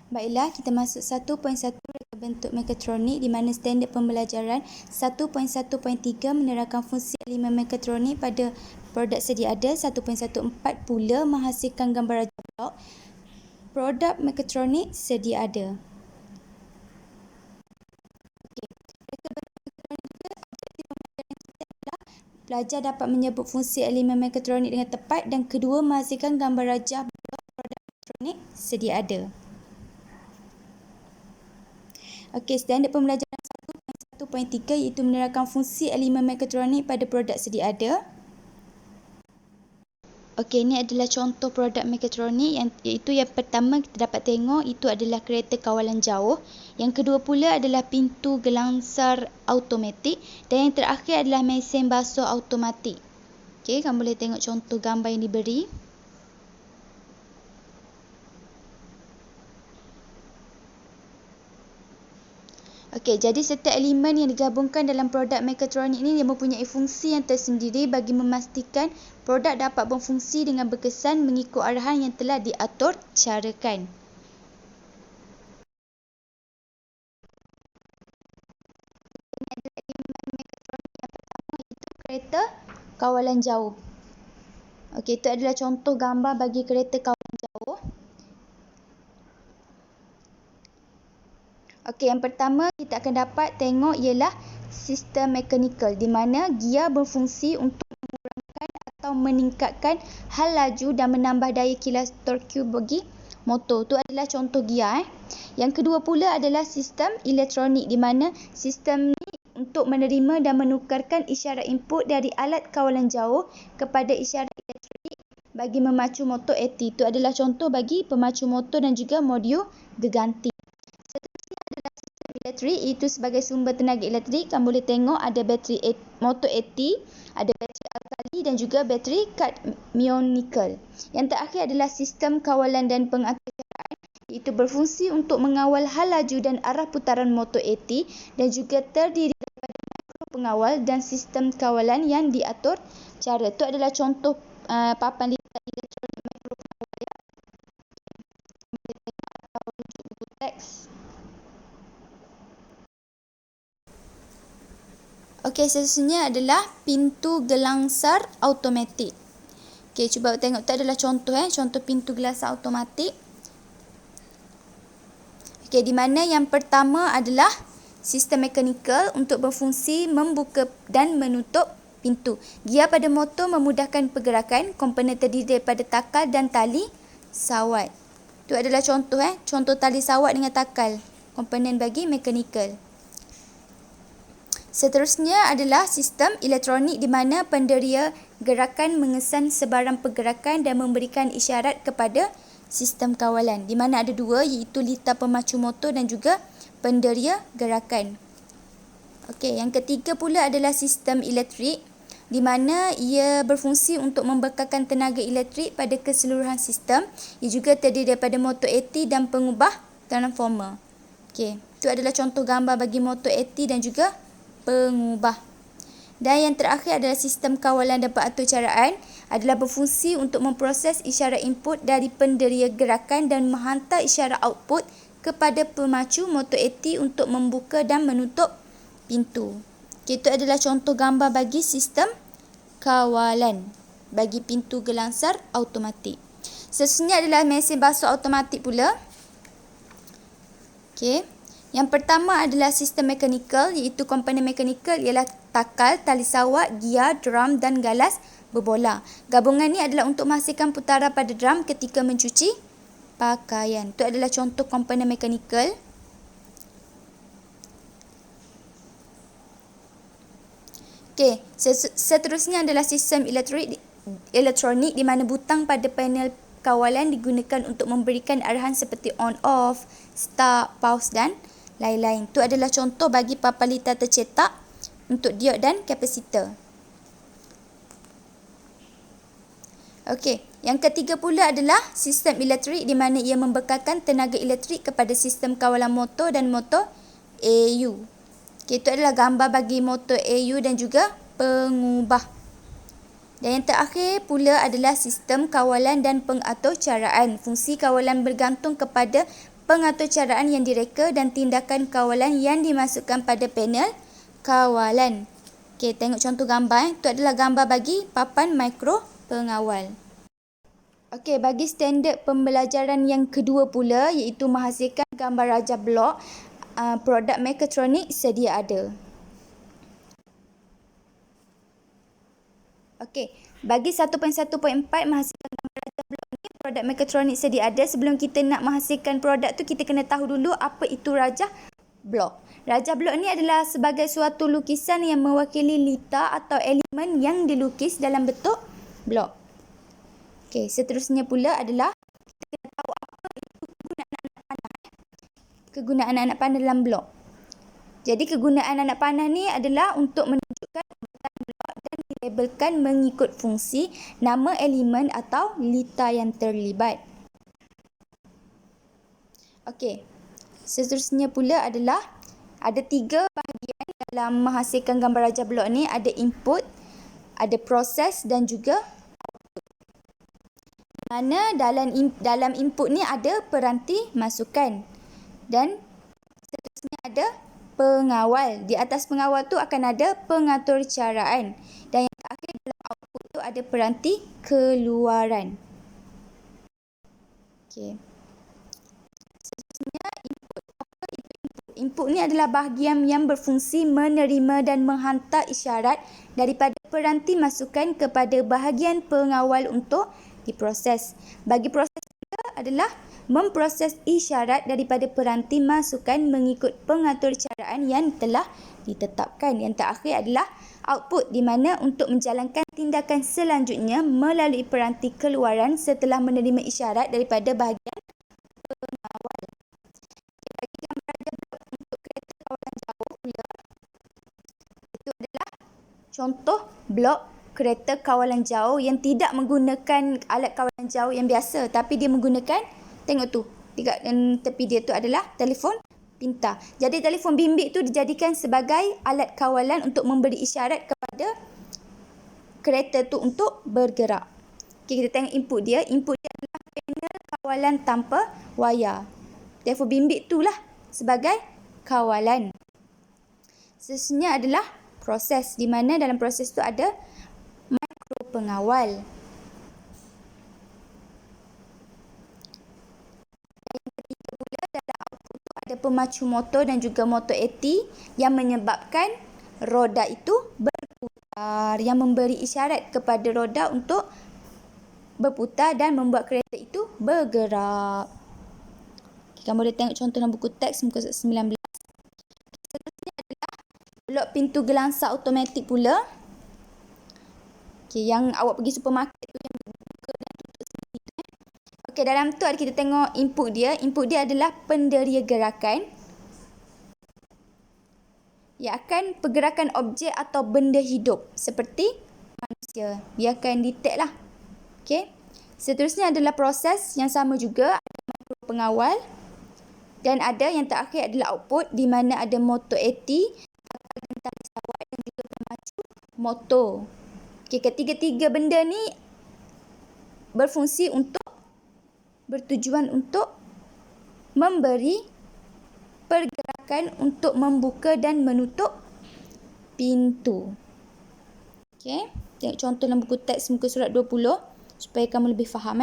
Baiklah, kita masuk 1.1 reka bentuk mekatronik di mana standard pembelajaran 1.1.3 menerangkan fungsi elemen mekatronik pada produk sedia ada. 1.14 pula menghasilkan gambar raja blok produk mekatronik sedia ada. Okey. Reka bentuk mekatronik juga, objektif pembelajaran kita adalah pelajar dapat menyebut fungsi elemen mekatronik dengan tepat dan kedua menghasilkan gambar rajah blok produk mekatronik sedia ada. Okey, standard pembelajaran 1.1.3 iaitu menerangkan fungsi elemen mekatronik pada produk sedia ada. Okey, ini adalah contoh produk mekatronik iaitu yang pertama kita dapat tengok itu adalah kereta kawalan jauh. Yang kedua pula adalah pintu gelangsar automatik dan yang terakhir adalah mesin basuh automatik. Okey, kamu boleh tengok contoh gambar yang diberi. Okey, jadi setiap elemen yang digabungkan dalam produk mekatronik ini dia mempunyai fungsi yang tersendiri bagi memastikan produk dapat berfungsi dengan berkesan mengikut arahan yang telah diatur carakan. Ini adalah elemen mekatronik yang pertama iaitu kereta kawalan jauh. Okey, itu adalah contoh gambar bagi kereta kawalan jauh. Okey, yang pertama kita akan dapat tengok ialah sistem mekanikal di mana gear berfungsi untuk mengurangkan atau meningkatkan hal laju dan menambah daya kilas torque bagi motor. Itu adalah contoh gear. Yang kedua pula adalah sistem elektronik di mana sistem ni untuk menerima dan menukarkan isyarat input dari alat kawalan jauh kepada isyarat elektrik bagi memacu motor AT. Itu adalah contoh bagi pemacu motor dan juga modul geganti. Elektrik itu sebagai sumber tenaga elektrik, kamu boleh tengok ada bateri motor AT, ada bateri alkali dan juga bateri kadmium nikel. Yang terakhir adalah sistem kawalan dan pengatur caraan, iaitu berfungsi untuk mengawal hal laju dan arah putaran motor AT dan juga terdiri daripada makro pengawal dan sistem kawalan yang diatur cara. Itu adalah contoh papan lipat elektronik makro pengawal ya. Kamu boleh tengok atau rujuk buku teks. Okey, seterusnya adalah pintu gelangsar automatik. Okey, cuba tengok, itu adalah contoh contoh pintu gelangsar automatik. Okey, di mana yang pertama adalah sistem mekanikal untuk berfungsi membuka dan menutup pintu. Gear pada motor memudahkan pergerakan, komponen terdiri daripada takal dan tali sawat. Itu adalah contoh contoh tali sawat dengan takal, komponen bagi mekanikal. Seterusnya adalah sistem elektronik di mana penderia gerakan mengesan sebarang pergerakan dan memberikan isyarat kepada sistem kawalan. Di mana ada dua iaitu litar pemacu motor dan juga penderia gerakan. Okey, yang ketiga pula adalah sistem elektrik di mana ia berfungsi untuk membekalkan tenaga elektrik pada keseluruhan sistem. Ia juga terdiri daripada motor AT dan pengubah transformer. Okey, itu adalah contoh gambar bagi motor AT dan juga pengubah. Dan yang terakhir adalah sistem kawalan dan pengatur caraan adalah berfungsi untuk memproses isyarat input dari penderia gerakan dan menghantar isyarat output kepada pemacu motor AT untuk membuka dan menutup pintu. Itu adalah contoh gambar bagi sistem kawalan bagi pintu gelangsar automatik. Seterusnya adalah mesin basuh automatik pula. Okey. Yang pertama adalah sistem mekanikal iaitu komponen mekanikal ialah takal, tali sawat, gear, drum dan galas berbola. Gabungan ini adalah untuk menghasilkan putaran pada drum ketika mencuci pakaian. Itu adalah contoh komponen mekanikal. Okey, seterusnya adalah sistem elektronik di mana butang pada panel kawalan digunakan untuk memberikan arahan seperti on off, start, pause dan lain-lain. Itu adalah contoh bagi papan litar tercetak untuk diod dan kapasitor. Okey, yang ketiga pula adalah sistem elektrik di mana ia membekalkan tenaga elektrik kepada sistem kawalan motor dan motor AU. Okey, itu adalah gambar bagi motor AU dan juga pengubah. Dan yang terakhir pula adalah sistem kawalan dan pengatur caraan. Fungsi kawalan bergantung kepada pengaturcaraan yang direka dan tindakan kawalan yang dimasukkan pada panel kawalan. Okey, tengok contoh gambar. Itu adalah gambar bagi papan mikro pengawal. Okey, bagi standard pembelajaran yang kedua pula, iaitu menghasilkan gambar raja blok, produk mekatronik sedia ada. Okey, bagi 1.1.4 menghasilkan gambar raja blok ni, produk mekatronik sedia ada. Sebelum kita nak menghasilkan produk tu, kita kena tahu dulu apa itu raja blok. Raja blok ni adalah sebagai suatu lukisan yang mewakili lita atau elemen yang dilukis dalam bentuk blok. Okey, seterusnya pula adalah kita kena tahu apa itu kegunaan anak panah. Kegunaan anak panah dalam blok. Jadi kegunaan anak panah ni adalah untuk menunjukkan urutan blok dan dilabelkan mengikut fungsi, nama elemen atau lita yang terlibat. Okey, seterusnya pula adalah ada 3 bahagian dalam menghasilkan gambar raja blok ni. Ada input, ada proses dan juga output. Mana dalam input ni ada peranti masukan dan seterusnya ada pengawal. Di atas pengawal tu akan ada pengaturcaraan dan yang terakhir dalam output tu ada peranti keluaran. Okey. Seterusnya input. Apa itu input? Input ni adalah bahagian yang berfungsi menerima dan menghantar isyarat daripada peranti masukan kepada bahagian pengawal untuk diproses. Bagi proses juga adalah memproses isyarat daripada peranti masukan mengikut pengaturcaraan yang telah ditetapkan. Yang terakhir adalah output, di mana untuk menjalankan tindakan selanjutnya melalui peranti keluaran setelah menerima isyarat daripada bahagian pengawal. Bagi gambar raja blok untuk kereta kawalan jauh pula, itu adalah contoh blok kereta kawalan jauh yang tidak menggunakan alat kawalan jauh yang biasa, tapi dia menggunakan, tengok tu, dekat tepi dia tu adalah telefon pintar. Jadi telefon bimbit tu dijadikan sebagai alat kawalan untuk memberi isyarat kepada kereta tu untuk bergerak. Okay, kita tengok input dia. Input dia adalah panel kawalan tanpa wayar. Telefon bimbit tu lah sebagai kawalan. Seterusnya adalah proses, di mana dalam proses tu ada mikro pengawal. Yang ketiga pula, dalam output tu ada pemacu motor dan juga motor AT yang menyebabkan roda itu berputar, yang memberi isyarat kepada roda untuk berputar dan membuat kereta itu bergerak. Kamu boleh tengok contoh dalam buku teks muka 19. Seterusnya adalah blok pintu gelangsa automatik pula. Okay, yang awak pergi supermarket tu yang buka dan tutup sendiri tu. Okay, dalam tu kita tengok input dia. Input dia adalah penderia gerakan yang akan pergerakan objek atau benda hidup seperti manusia. Dia akan detect lah. Okay. Seterusnya adalah proses yang sama juga. Ada mikro pengawal. Dan ada yang terakhir adalah output, di mana ada motor AT, takal dan tali sawat dan juga pemacu motor. Okay, ketiga-tiga benda ni bertujuan untuk memberi pergerakan untuk membuka dan menutup pintu. Okay, tengok contoh dalam buku teks muka surat 20 supaya kamu lebih faham.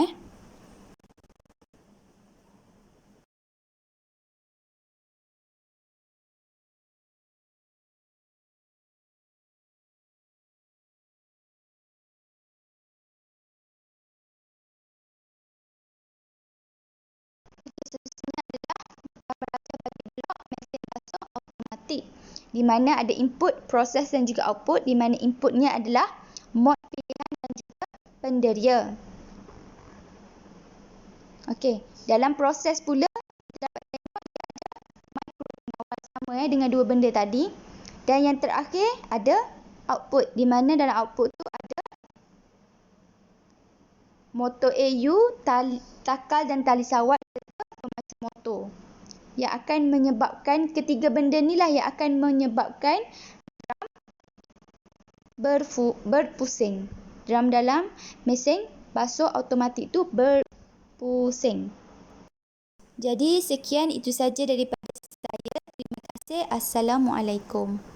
Seterusnya adalah gambar raja bagi blok mesin basuh automatik, di mana ada input, proses dan juga output, di mana inputnya adalah mod pilihan dan juga penderia. Okey, dalam proses pula kita dapat tengok dia ada mikro pengawal sama dengan dua benda tadi, dan yang terakhir ada output, di mana dalam output tu ada motor AU, takal dan tali sawat serta pemacu motor yang akan menyebabkan ketiga benda ni lah yang akan menyebabkan drum berpusing. Drum dalam mesin basuh automatik tu berpusing. Jadi sekian itu saja daripada saya. Terima kasih. Assalamualaikum.